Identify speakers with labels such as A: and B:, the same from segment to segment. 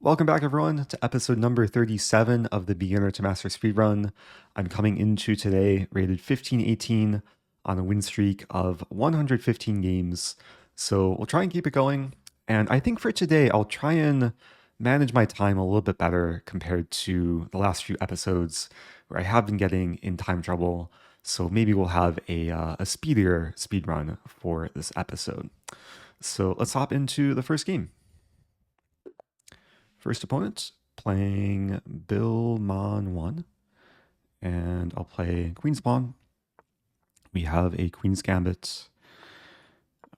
A: Welcome back, everyone, to episode number 37 of the Beginner to Master Speedrun. I'm coming into today rated 1518 on a win streak of 115 games. So we'll try and keep it going. And I think for today, I'll try and manage my time a little bit better compared to the last few episodes where I have been getting in time trouble. So maybe we'll have a speedier speedrun for this episode. So let's hop into the first game. First opponent, playing Bill Mon 1, and I'll play Queen's Pawn. We have a Queen's Gambit.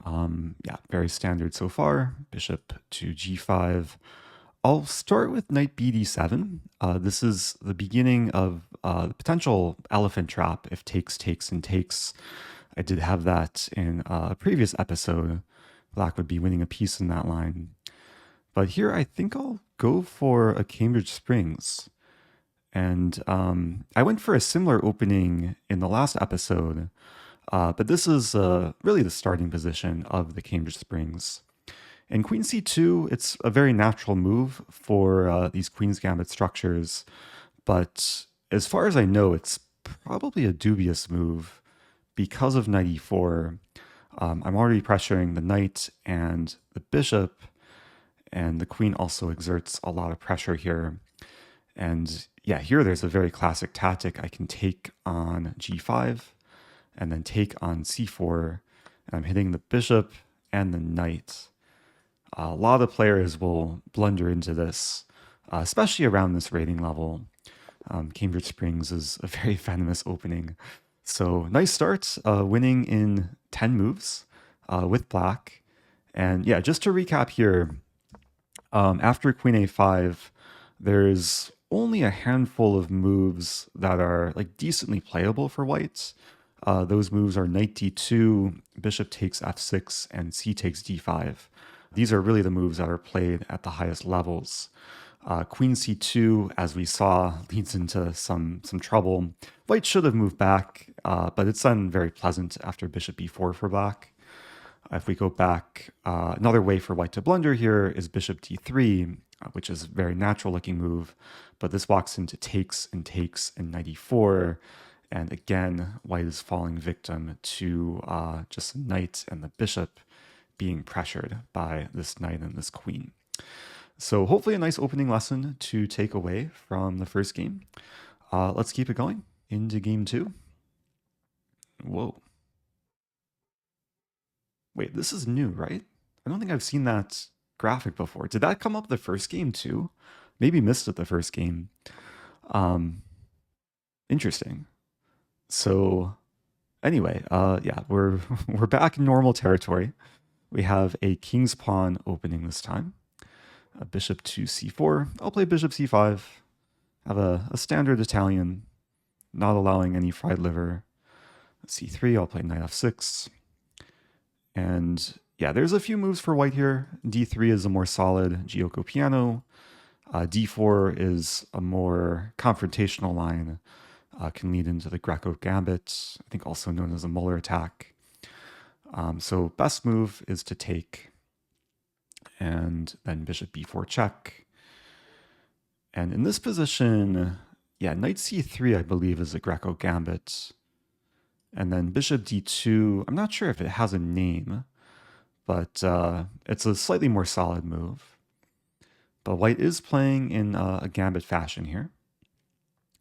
A: Yeah, very standard so far. Bishop to g5. I'll start with knight bd7. This is the beginning of the potential elephant trap if takes, takes, and takes. I did have that in a previous episode. Black would be winning a piece in that line. But here I think I'll go for a Cambridge Springs. And I went for a similar opening in the last episode, but this is really the starting position of the Cambridge Springs. And Queen c2, it's a very natural move for these Queen's Gambit structures, but as far as I know, it's probably a dubious move because of knight e4. I'm already pressuring the knight and the bishop, and the queen also exerts a lot of pressure here. And yeah, here there's a very classic tactic. I can take on g5 and then take on c4. And I'm hitting the bishop and the knight. A lot of players will blunder into this, especially around this rating level. Cambridge Springs is a very venomous opening. So nice start, winning in 10 moves with black. And yeah, just to recap here, after queen a5, there's only a handful of moves that are like decently playable for whites. Those moves are knight d2, bishop takes f6, and c takes d5. These are really the moves that are played at the highest levels. Queen c2, as we saw, leads into some trouble. White should have moved back, but it's then very pleasant after bishop b4 for black. If we go back, another way for white to blunder here is bishop d3, which is a very natural looking move, but this walks into takes and knight e4, and again, white is falling victim to just the knight and the bishop being pressured by this knight and this queen. So hopefully a nice opening lesson to take away from the first game. Let's keep it going into game two. Whoa. Wait, this is new, right? I don't think I've seen that graphic before. Did that come up the first game too? Maybe missed it the first game. Interesting. So anyway, yeah, we're back in normal territory. We have a king's pawn opening this time. A bishop to c4. I'll play bishop c5. Have a standard Italian, not allowing any fried liver. c3, I'll play knight f6. And yeah, there's a few moves for white here. d3 is a more solid Giuoco piano. d4 is a more confrontational line. Can lead into the Greco Gambit, I think also known as a Muller attack. So best move is to take, and then bishop b4 check. And in this position, yeah, knight c3 I believe is a Greco Gambit. And then bishop d2, I'm not sure if it has a name, but it's a slightly more solid move. But white is playing in a gambit fashion here.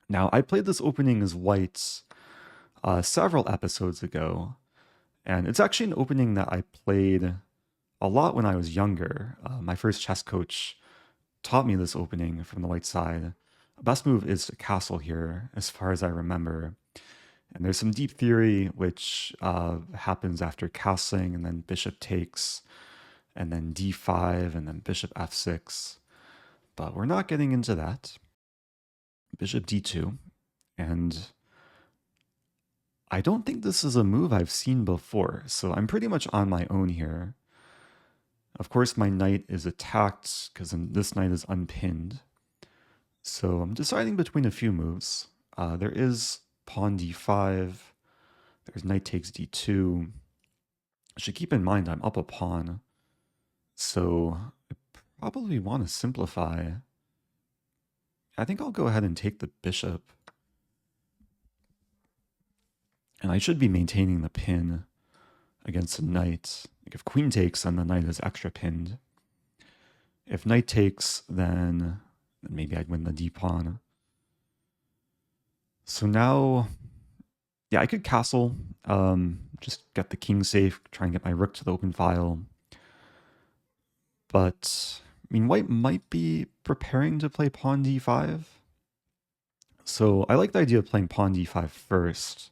A: Now, I played this opening as white several episodes ago, and it's actually an opening that I played a lot when I was younger. My first chess coach taught me this opening from the white side. Best move is to castle here, as far as I remember. And there's some deep theory which happens after castling, and then bishop takes, and then d5, and then bishop f6. But we're not getting into that. Bishop d2, and I don't think this is a move I've seen before, so I'm pretty much on my own here. Of course, my knight is attacked because this knight is unpinned. So I'm deciding between a few moves. There is pawn d5. There's knight takes d2. I should keep in mind I'm up a pawn, so I probably want to simplify. I think I'll go ahead and take the bishop. And I should be maintaining the pin against the knight. Like if queen takes, then the knight is extra pinned. If knight takes, then maybe I'd win the d-pawn. So now, yeah, I could castle, just get the king safe, try and get my rook to the open file. But, I mean, white might be preparing to play pawn d5. So I like the idea of playing pawn d5 first,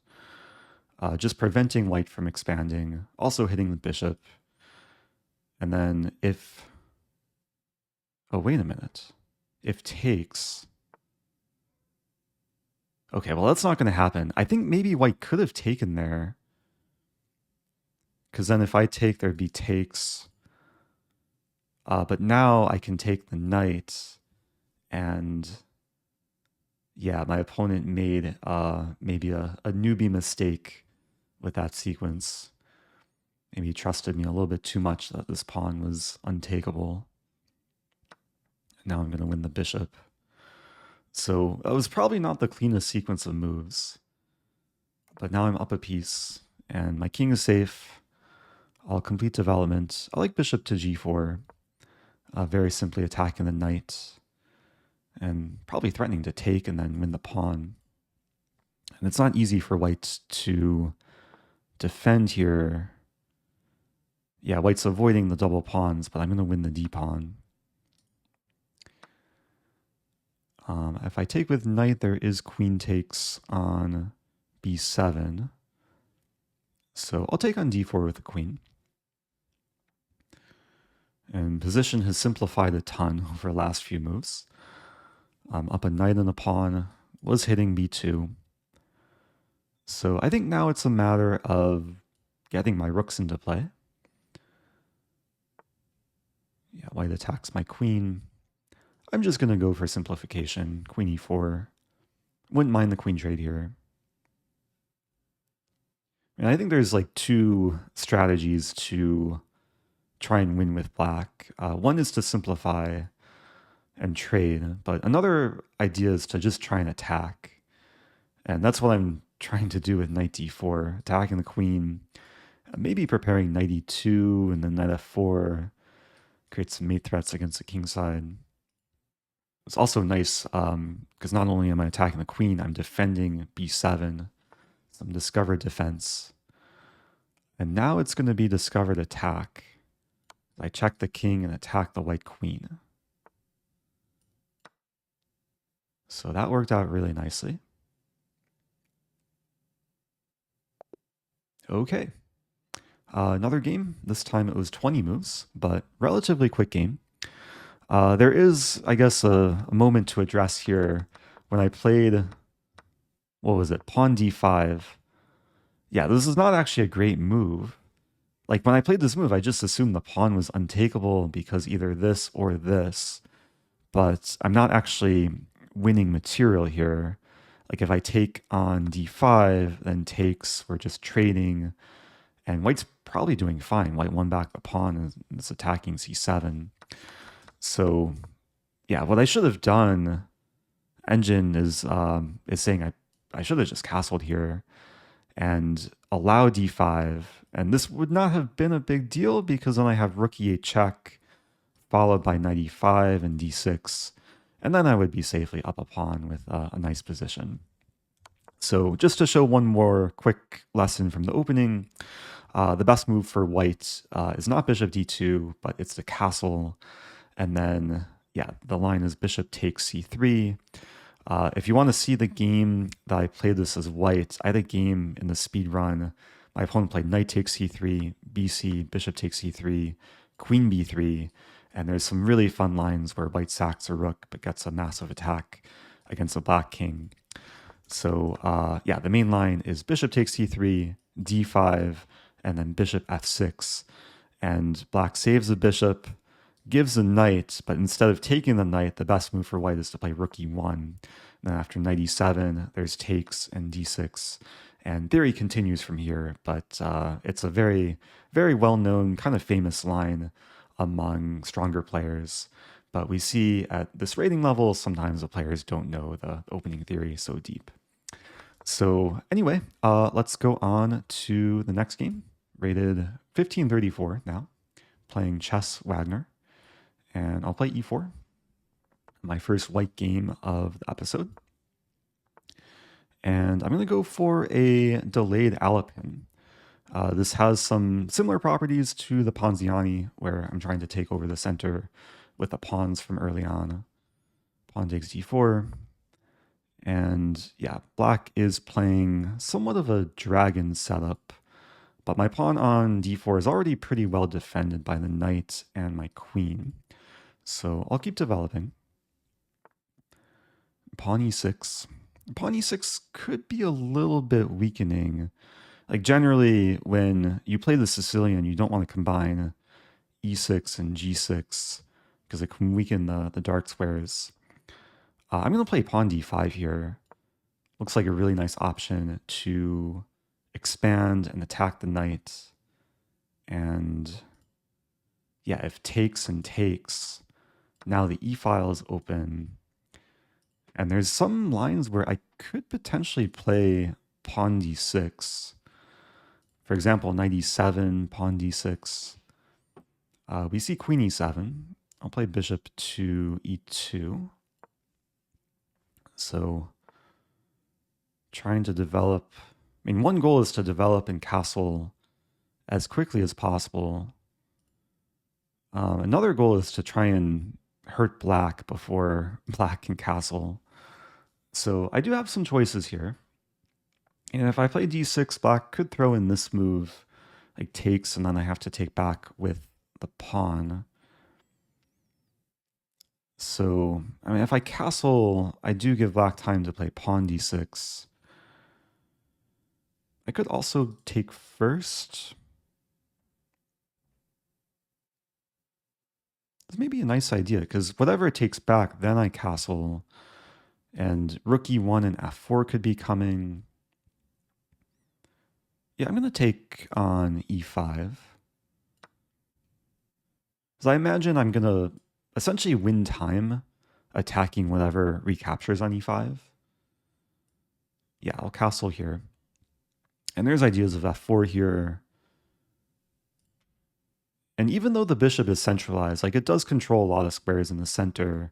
A: just preventing white from expanding, also hitting the bishop. And then if... Oh, wait a minute. If takes... Okay, well, that's not going to happen. I think maybe white could have taken there. Because then if I take, there'd be takes. But now I can take the knight. And yeah, my opponent made maybe a newbie mistake with that sequence. Maybe he trusted me a little bit too much that this pawn was untakeable. Now I'm going to win the bishop. So that was probably not the cleanest sequence of moves. But now I'm up a piece, and my king is safe. I'll complete development. I like bishop to g4, very simply attacking the knight, and probably threatening to take and then win the pawn. And it's not easy for white to defend here. Yeah, white's avoiding the double pawns, but I'm going to win the d-pawn. If I take with knight, there is queen takes on b7. So I'll take on d4 with the queen. And position has simplified a ton over the last few moves. Up a knight and a pawn, was hitting b2. So I think now it's a matter of getting my rooks into play. Yeah, white attacks my queen. I'm just going to go for simplification. Queen e4. Wouldn't mind the queen trade here. And I think there's like two strategies to try and win with black. One is to simplify and trade, but another idea is to just try and attack. And that's what I'm trying to do with knight d4, attacking the queen, maybe preparing knight e2 and then knight f4, create some mate threats against the king side. It's also nice because not only am I attacking the queen, I'm defending b7, some discovered defense. And now it's going to be discovered attack. I check the king and attack the white queen. So that worked out really nicely. Okay. Another game. This time it was 20 moves, but relatively quick game. There is, I guess, a moment to address here. When I played, what was it, pawn d5. Yeah, this is not actually a great move. Like, when I played this move, I just assumed the pawn was untakeable because either this or this. But I'm not actually winning material here. Like, if I take on d5, then takes, we're just trading. And white's probably doing fine. White won back the pawn and is attacking c7. So, yeah, what I should have done, Engine is saying I should have just castled here and allow d5. And this would not have been a big deal because then I have rook e8 check, followed by knight e5 and d6. And then I would be safely up a pawn with a nice position. So just to show one more quick lesson from the opening, the best move for white is not bishop d2, but it's the castle. And then, yeah, the line is bishop takes c3. If you want to see the game that I played this as white, I had a game in the speed run. My opponent played knight takes c3, bc, bishop takes c3, queen b3, and there's some really fun lines where white sacks a rook but gets a massive attack against the black king. So yeah, the main line is bishop takes c3, d5, and then bishop f6. And black saves the bishop, gives a knight, but instead of taking the knight, the best move for white is to play rook e1. And then after knight e7, there's takes and d6. And theory continues from here, but it's a very, very well-known, kind of famous line among stronger players. But we see at this rating level, sometimes the players don't know the opening theory so deep. So anyway, let's go on to the next game, rated 1534 now, playing Chess Wagner. And I'll play e4, my first white game of the episode. And I'm going to go for a delayed Alapin. This has some similar properties to the Ponziani, where I'm trying to take over the center with the pawns from early on. Pawn takes d4. And yeah, black is playing somewhat of a dragon setup, but my pawn on d4 is already pretty well defended by the knight and my queen. So I'll keep developing. Pawn e6. Pawn e6 could be a little bit weakening. Like generally, when you play the Sicilian, you don't want to combine e6 and g6 because it can weaken the dark squares. I'm going to play pawn d5 here. Looks like a really nice option to expand and attack the knight. And yeah, if takes and takes, now the e file is open. And there's some lines where I could potentially play pawn d6. For example, knight e7, pawn d6. We see queen e7. I'll play bishop to e2. So trying to develop, I mean, one goal is to develop and castle as quickly as possible. Another goal is to try and hurt black before black can castle. So I do have some choices here. And if I play d6, black could throw in this move, like takes, and then I have to take back with the pawn. So, I mean, if I castle, I do give black time to play pawn d6. I could also take first. This may be a nice idea, because whatever it takes back, then I castle. And rook e1 and f4 could be coming. Yeah, I'm going to take on e5. Because I imagine I'm going to essentially win time attacking whatever recaptures on e5. Yeah, I'll castle here. And there's ideas of f4 here. And even though the bishop is centralized, like it does control a lot of squares in the center,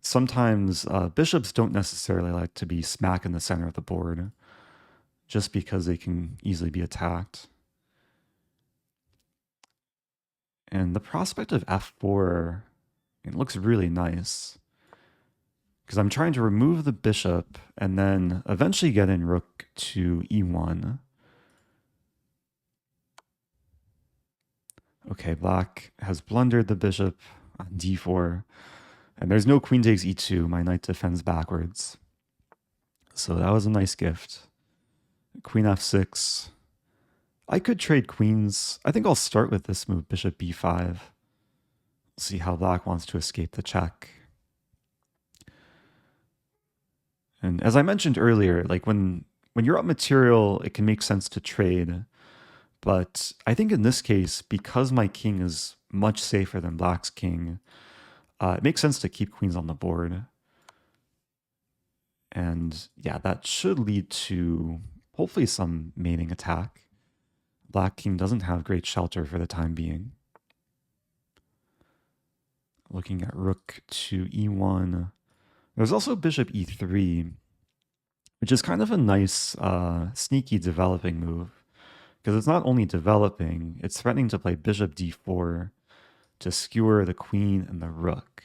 A: sometimes bishops don't necessarily like to be smack in the center of the board, just because they can easily be attacked. And the prospect of f4, it looks really nice, because I'm trying to remove the bishop and then eventually get in rook to e1. Okay, black has blundered the bishop on d4, and there's no queen takes e2. My knight defends backwards. So that was a nice gift. Queen f6. I could trade queens. I think I'll start with this move, bishop b5. See how black wants to escape the check. And as I mentioned earlier, like when you're up material, it can make sense to trade. But I think in this case, because my king is much safer than black's king, it makes sense to keep queens on the board. And yeah, that should lead to hopefully some mating attack. Black king doesn't have great shelter for the time being. Looking at rook to e1. There's also bishop e3, which is kind of a nice, sneaky developing move. Because it's not only developing, it's threatening to play bishop d4 to skewer the queen and the rook.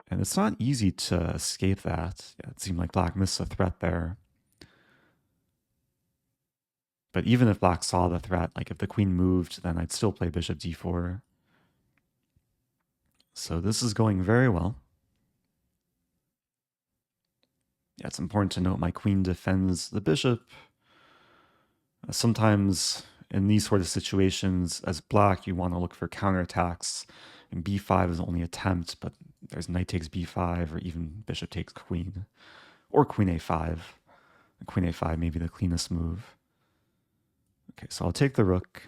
A: And it's not easy to escape that. Yeah, it seemed like black missed a threat there. But even if black saw the threat, like if the queen moved, then I'd still play bishop d4. So this is going very well. Yeah, it's important to note my queen defends the bishop. Sometimes in these sort of situations, as black, you want to look for counterattacks. And b5 is only attempt, but there's knight takes b5 or even bishop takes queen. Or queen a5. Queen a5 may be the cleanest move. Okay, so I'll take the rook,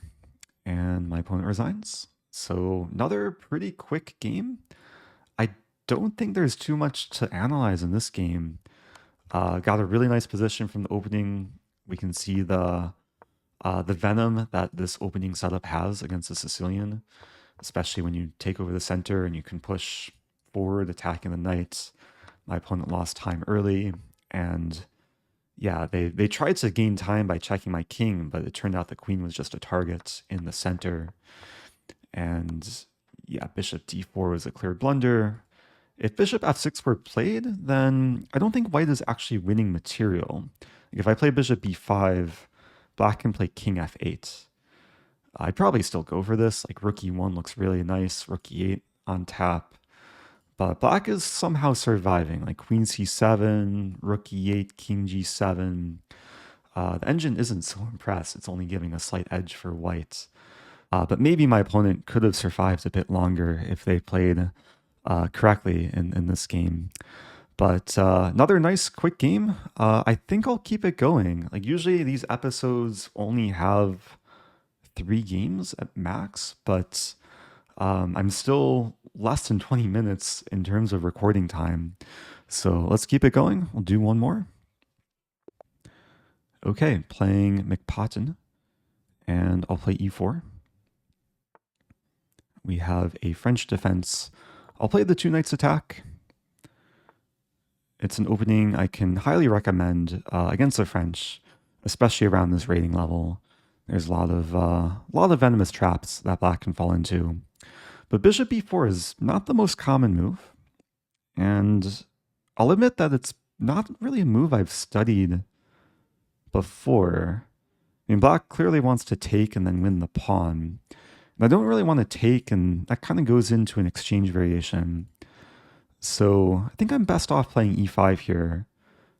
A: and my opponent resigns. So another pretty quick game. I don't think there's too much to analyze in this game. Got a really nice position from the opening. We can see the venom that this opening setup has against the Sicilian, especially when you take over the center and you can push forward attacking the knights. My opponent lost time early, and yeah, they tried to gain time by checking my king, but it turned out the queen was just a target in the center. And yeah, bishop d4 was a clear blunder. If bishop f6 were played, then I don't think white is actually winning material. Like if I play bishop b5, black can play king f8. I'd probably still go for this. Like rook e1 looks really nice, rook e8 on tap. But black is somehow surviving, like queen c7, rook e8, king g7. The engine isn't so impressed. It's only giving a slight edge for white. But maybe my opponent could have survived a bit longer if they played correctly in this game. But another nice quick game. I think I'll keep it going. Like usually these episodes only have 3 games at max, but I'm still less than 20 minutes in terms of recording time. So let's keep it going. We'll do one more. Okay, playing McPotton, and I'll play e4. We have a French defense. I'll play the 2 knights attack. It's an opening I can highly recommend against the French, especially around this rating level. There's a lot of venomous traps that black can fall into. But bishop b4 is not the most common move, and I'll admit that it's not really a move I've studied before. I mean, black clearly wants to take and then win the pawn. And I don't really want to take, and that kind of goes into an exchange variation. So I think I'm best off playing e5 here,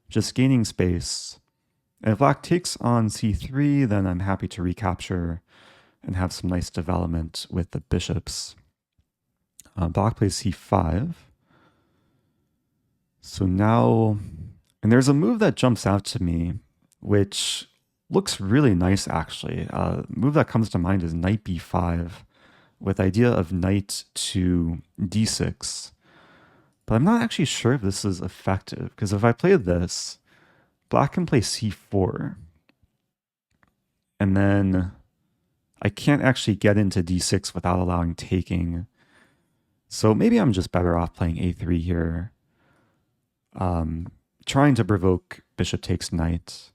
A: just gaining space. And if black takes on c3, then I'm happy to recapture and have some nice development with the bishops. Black plays c5. So now, and there's a move that jumps out to me, which looks really nice actually. Move that comes to mind is knight b5, with the idea of knight to d6. But I'm not actually sure if this is effective, because if I play this, black can play c4. And then I can't actually get into d6 without allowing taking. So maybe I'm just better off playing a3 here. Trying to provoke bishop takes knight.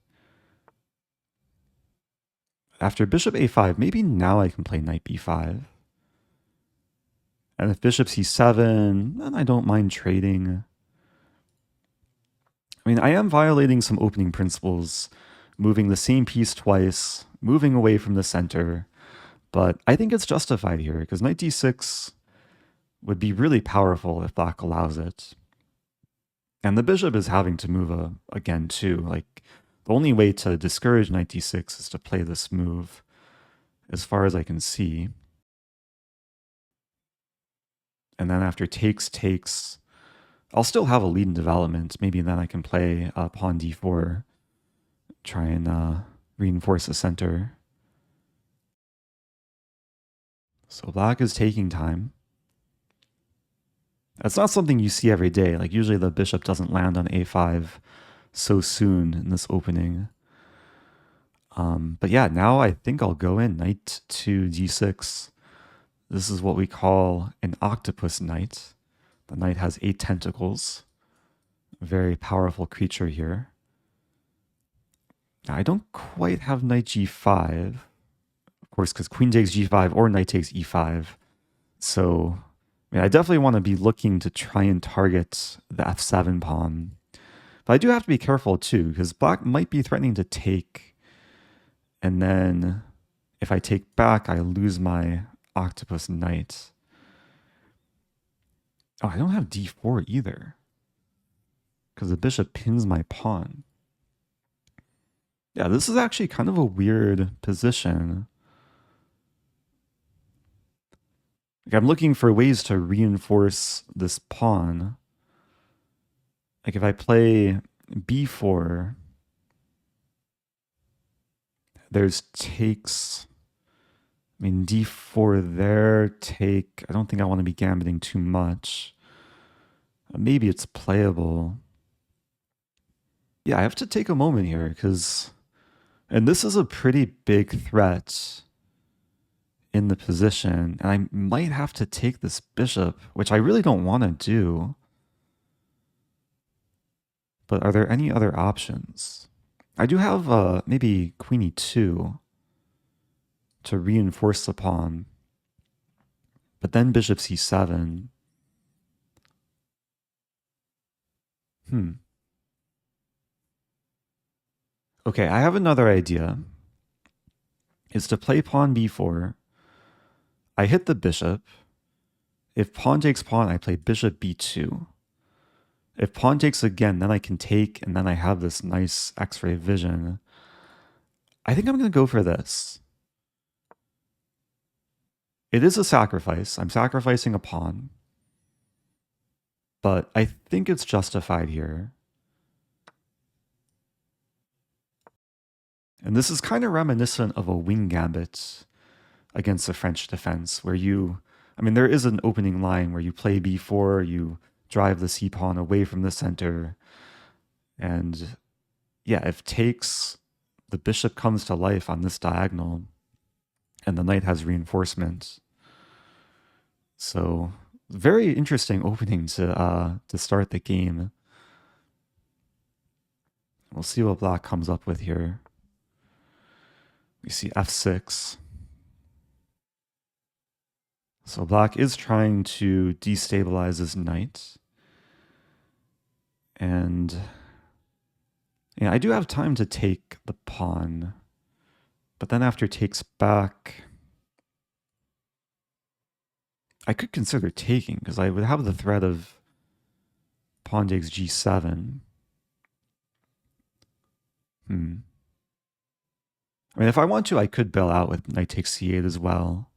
A: After bishop a5, maybe now I can play knight b5. And if bishop c7, then I don't mind trading. I mean, I am violating some opening principles, moving the same piece twice, moving away from the center, but I think it's justified here because knight d6 would be really powerful if black allows it. And the bishop is having to move again too. Like, the only way to discourage knight d6 is to play this move, as far as I can see. And then after takes, I'll still have a lead in development. Maybe then I can play pawn d4, try and reinforce the center. So black is taking time. That's not something you see every day. Like usually the bishop doesn't land on a5 so soon in this opening. But yeah, now I think I'll go in knight to d6. This is what we call an octopus knight. The knight has 8 tentacles. A very powerful creature here. Now, I don't quite have knight g5, of course, because queen takes g5 or knight takes e5. So I mean, I definitely want to be looking to try and target the f7 pawn. But I do have to be careful too, because black might be threatening to take. And then if I take back, I lose my octopus knight. Oh, I don't have d4 either, because the bishop pins my pawn. Yeah, this is actually kind of a weird position. Like, I'm looking for ways to reinforce this pawn. Like if I play b4, there's takes. I mean, d4 there, take... I don't think I want to be gambiting too much. Maybe it's playable. Yeah, I have to take a moment here, because... And this is a pretty big threat in the position, and I might have to take this bishop, which I really don't want to do. But are there any other options? I do have maybe queen e2 to reinforce the pawn, but then bishop c7. Okay, I have another idea. Is to play pawn b4. I hit the bishop. If pawn takes pawn, I play bishop b2. If pawn takes again, then I can take, and then I have this nice X-ray vision. I think I'm going to go for this. It is a sacrifice. I'm sacrificing a pawn. But I think it's justified here. And this is kind of reminiscent of a wing gambit against the French defense, where you... I mean, there is an opening line where you play b4, you drive the c-pawn away from the center. And yeah, if takes, the bishop comes to life on this diagonal, and the knight has reinforcement. So very interesting opening to start the game. We'll see what black comes up with here. We see f6. So black is trying to destabilize his knight. And yeah, I do have time to take the pawn. But then after takes back, I could consider taking, because I would have the threat of pawn takes g7. I mean, if I want to, I could bail out with knight takes c8 as well.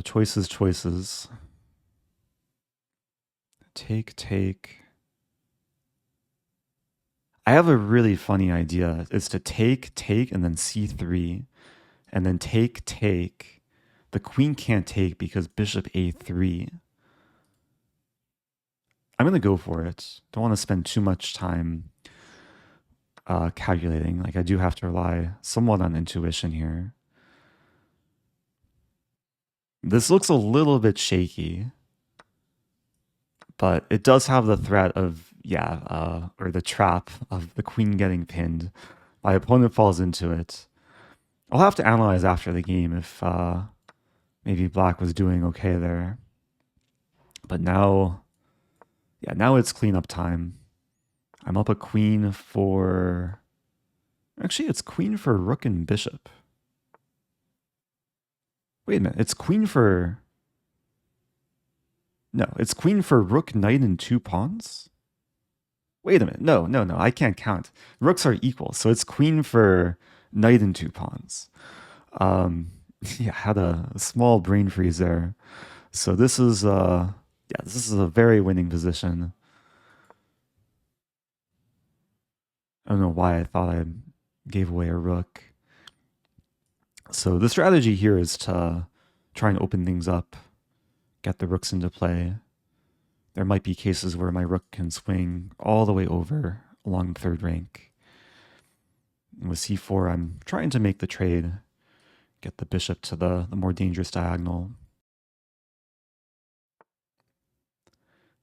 A: Choices. Take. I have a really funny idea. It's to take, and then c3. And then take. The queen can't take because bishop a3. I'm going to go for it. Don't want to spend too much time calculating. Like, I do have to rely somewhat on intuition here. This looks a little bit shaky, but it does have the threat of, or the trap of the queen getting pinned. My opponent falls into it. I'll have to analyze after the game if maybe black was doing okay there. But now, now it's cleanup time. I'm up a queen for... Actually, it's queen for rook and bishop. Wait a minute, it's queen for... No, it's queen for rook, knight, and 2 pawns? Wait a minute, no, I can't count. Rooks are equal, so it's queen for knight and 2 pawns. I had a small brain freeze there. So this is this is a very winning position. I don't know why I thought I gave away a rook. So the strategy here is to try and open things up, get the rooks into play. There might be cases where my rook can swing all the way over along the third rank. And with c4, I'm trying to make the trade, get the bishop to the more dangerous diagonal.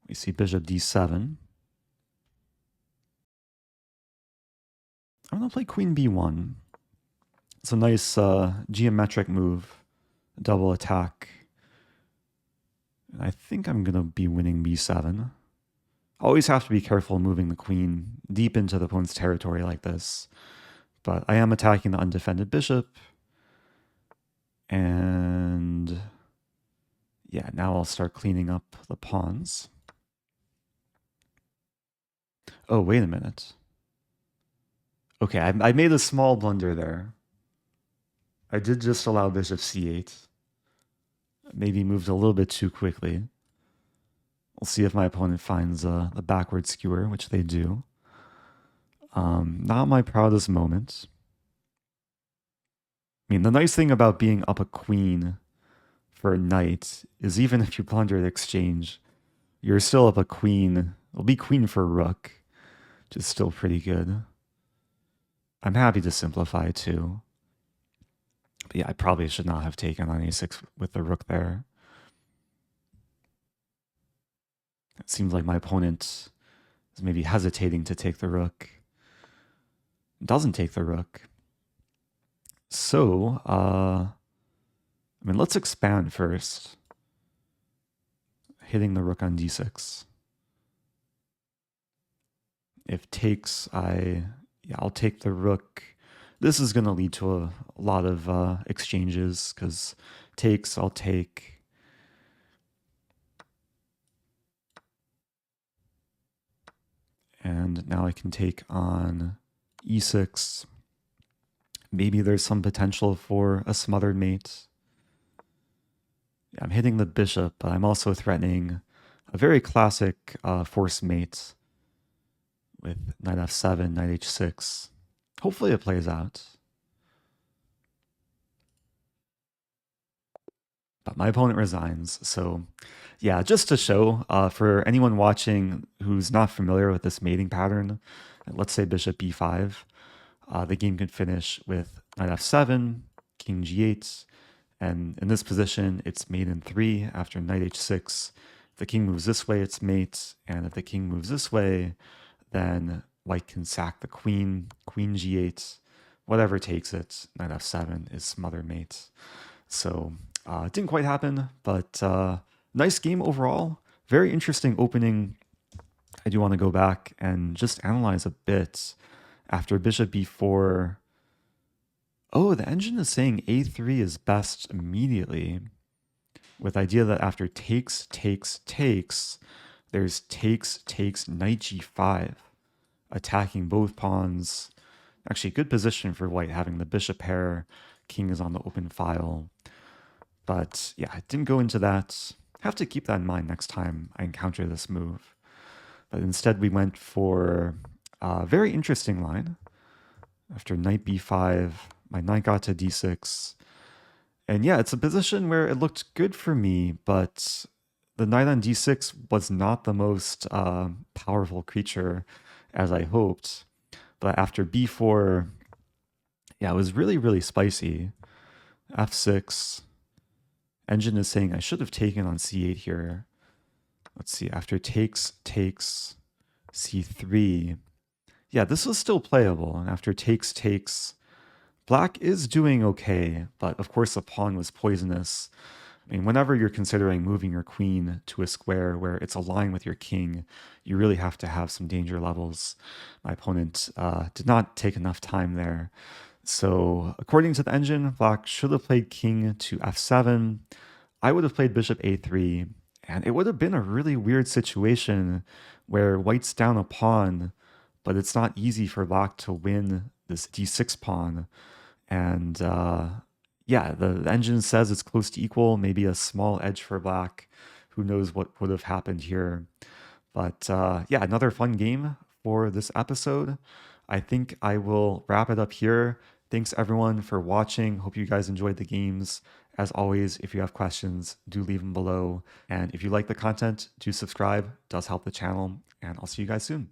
A: We see bishop d7. I'm going to play queen b1. It's a nice geometric move, double attack. I think I'm going to be winning b7. Always have to be careful moving the queen deep into the opponent's territory like this. But I am attacking the undefended bishop. And yeah, now I'll start cleaning up the pawns. Oh, wait a minute. Okay, I made a small blunder there. I did just allow bishop c8. Maybe moved a little bit too quickly. We'll see if my opponent finds the backward skewer, which they do. Not my proudest moment. I mean, the nice thing about being up a queen for a knight is even if you blunder the exchange, you're still up a queen. It'll be queen for rook, which is still pretty good. I'm happy to simplify too. But yeah, I probably should not have taken on a6 with the rook there. It seems like my opponent is maybe hesitating to take the rook. Doesn't take the rook. So, I mean, let's expand first. Hitting the rook on d6. If takes, I'll take the rook. This is going to lead to a lot of exchanges because takes, I'll take. And now I can take on e6. Maybe there's some potential for a smothered mate. I'm hitting the bishop, but I'm also threatening a very classic force mate with knight f7, knight h6. Hopefully it plays out. But my opponent resigns. So yeah, just to show for anyone watching who's not familiar with this mating pattern, let's say bishop b5, the game can finish with knight f7, king g8, and in this position, it's mate in 3 after knight h6. If the king moves this way, it's mate, and if the king moves this way, then white can sack the queen, queen g8, whatever takes it, knight f7 is smother mate. So it didn't quite happen, but nice game overall. Very interesting opening. I do want to go back and just analyze a bit. After bishop b4, oh, the engine is saying a3 is best immediately, with the idea that after takes, there's takes, knight g5, attacking both pawns. Actually, good position for white, having the bishop pair, king is on the open file. But yeah, I didn't go into that. Have to keep that in mind next time I encounter this move. But instead we went for a very interesting line. After knight b5, my knight got to d6. And yeah, it's a position where it looked good for me, but the knight on d6 was not the most powerful creature as I hoped. But after b4, yeah, it was really, really spicy. f6. Engine is saying I should have taken on c8 here. Let's see, after takes, c3. Yeah, this was still playable. And after takes, black is doing okay, but of course the pawn was poisonous. I mean, whenever you're considering moving your queen to a square where it's aligned with your king, you really have to have some danger levels. My opponent did not take enough time there. So according to the engine, black should have played king to f7. I would have played bishop a3, and it would have been a really weird situation where white's down a pawn, but it's not easy for black to win this d6 pawn. And yeah, the engine says it's close to equal, maybe a small edge for black. Who knows what would have happened here. But yeah, another fun game for this episode. I think I will wrap it up here. Thanks everyone for watching. Hope you guys enjoyed the games. As always, if you have questions, do leave them below. And if you like the content, do subscribe. It does help the channel. And I'll see you guys soon.